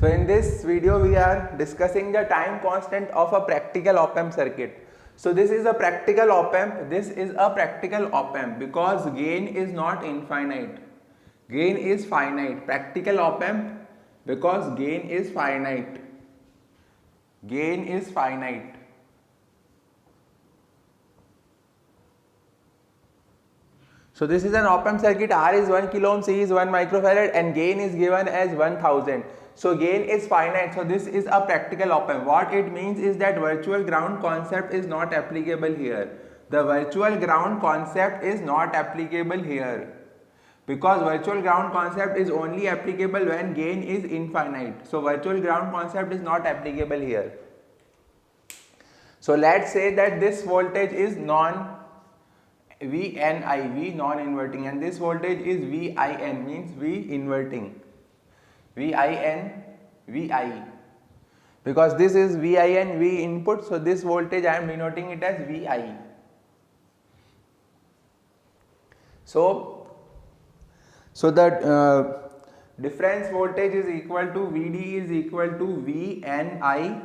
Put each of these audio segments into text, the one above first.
So in this video we are discussing the time constant of a practical op-amp circuit. So this is a practical op-amp, this is a practical op-amp because gain is not infinite. Gain is finite. Practical op-amp because gain is finite. Gain is finite. So this is an op-amp circuit. R is 1 kilo ohm, C is 1 microfarad and gain is given as 1000. So gain is finite. So this is a practical op-amp. What it means is that virtual ground concept is not applicable here. The virtual ground concept is not applicable here. Because virtual ground concept is only applicable when gain is infinite. So virtual ground concept is not applicable here. So let's say that this voltage is VNI, V non-inverting, and this voltage is VIN, means V inverting. VIN, VI. Because this is VIN, V input, so this voltage I am denoting it as VI. So the difference voltage is equal to VD is equal to VNI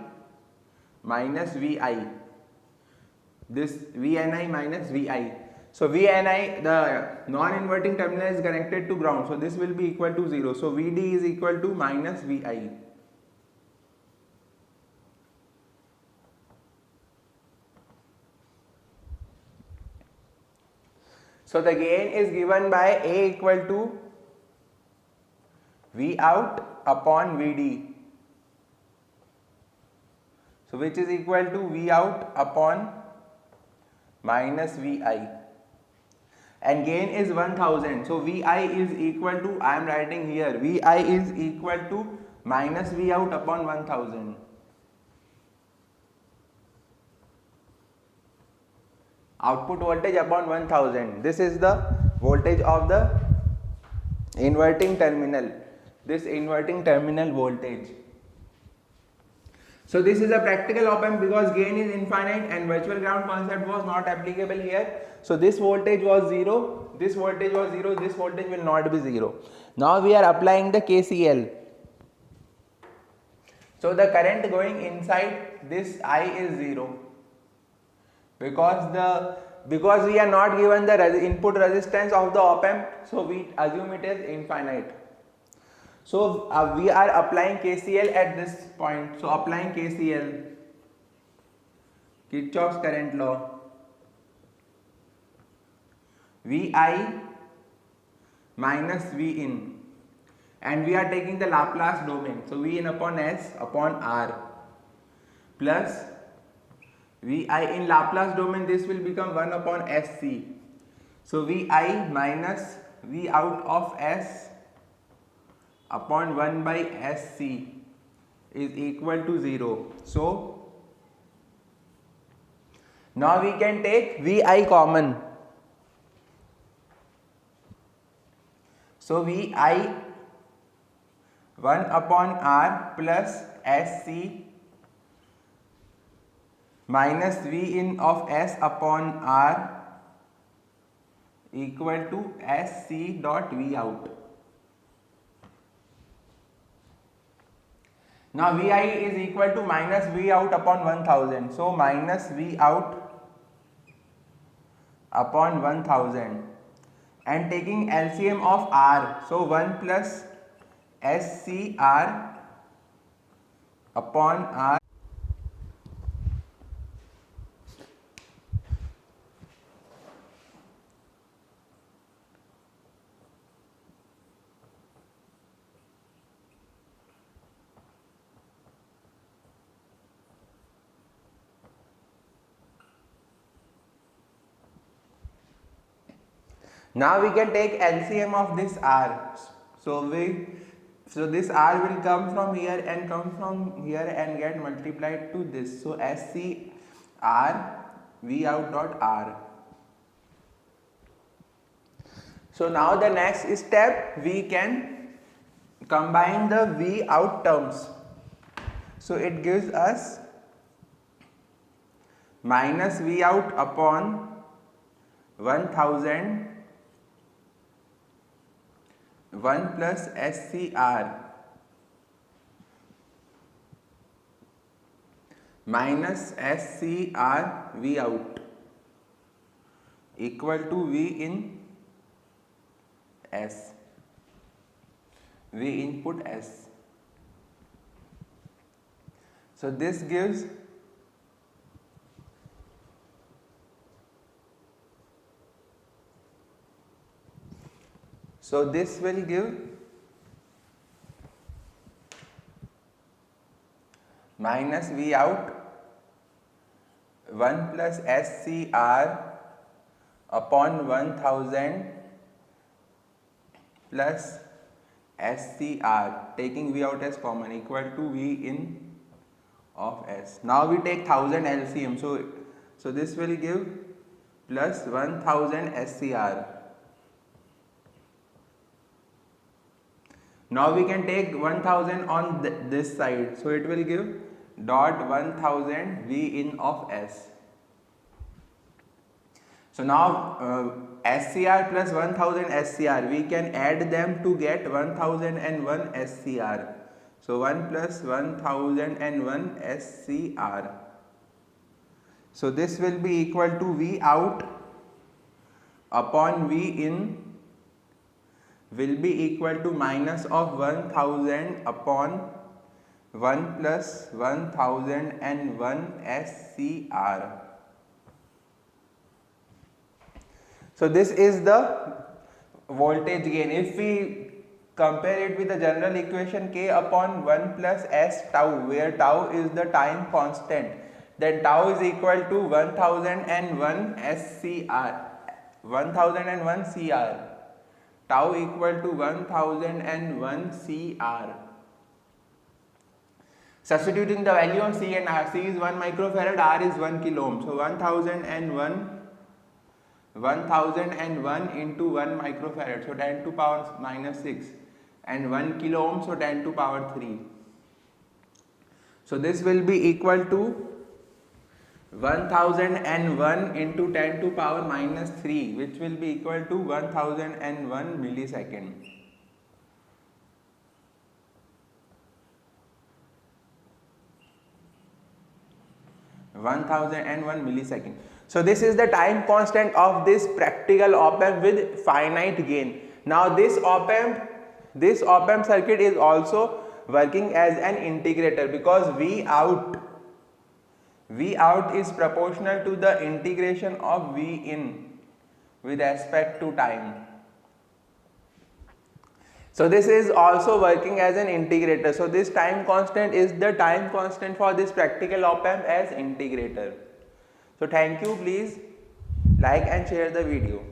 minus VI. This VNI minus VI. So VNI, the non-inverting terminal is connected to ground, so this will be equal to 0. So VD is equal to minus VI. So the gain is given by A equal to V out upon VD. So which is equal to V out upon minus VI. And gain is 1000. So VI is equal to, I am writing here, VI is equal to minus V out upon 1000. Output voltage upon 1000. This is the voltage of the inverting terminal. This inverting terminal voltage. So this is a practical op-amp because gain is infinite and virtual ground concept was not applicable here. So this voltage was 0, this voltage was 0, this voltage will not be 0. Now we are applying the KCL. So the current going inside this I is 0 because we are not given the input resistance of the op-amp, so we assume it is infinite. So we are applying KCL at this point. So applying KCL, Kirchhoff's current law, VI minus Vin, and we are taking the Laplace domain. So Vin upon S upon R plus VI in Laplace domain, this will become 1 upon SC. So VI minus V out of S upon 1 by SC is equal to 0. So now we can take VI common. So VI 1 upon R plus SC minus V in of S upon R equal to SC dot V out. Now VI is equal to minus V out upon 1000. So minus V out upon 1000 and taking LCM of R. So 1 plus SCR upon R. Now we can take LCM of this R. So this R will come from here and come from here and get multiplied to this. So SCR V out dot R. So now the next step, we can combine the V out terms. So it gives us minus V out upon 1000 1 plus SCR minus SCR V out equal to V in S, V input S. So this gives this will give minus V out 1 plus SCR upon 1000 plus SCR, taking V out as common, equal to V in of S. Now we take 1000 LCM, so this will give plus 1000 SCR. Now we can take 1000 on this side, so it will give dot 1000 V in of S. So now SCR plus 1000 SCR, we can add them to get 1001 SCR. So 1 plus 1001 SCR. So this will be equal to V out upon V in will be equal to minus of 1000 upon 1 plus 1001 SCR. So this is the voltage gain. If we compare it with the general equation K upon 1 plus S tau, where tau is the time constant, then tau is equal to 1001 SCR, 1001 CR. Tau equal to 1001 CR. Substituting the value of C and R, C is 1 microfarad, R is 1 kilo ohm. So 1001 into 1 microfarad, so 10 to power minus 6, and 1 kilo ohm, so 10 to power 3. So this will be equal to 1001 into 10 to power minus 3, which will be equal to 1001 millisecond. So this is the time constant of this practical op-amp with finite gain. Now this op-amp circuit is also working as an integrator, because V out is proportional to the integration of V in with respect to time. So this is also working as an integrator. So this time constant is the time constant for this practical op-amp as integrator. So thank you. Please like and share the video.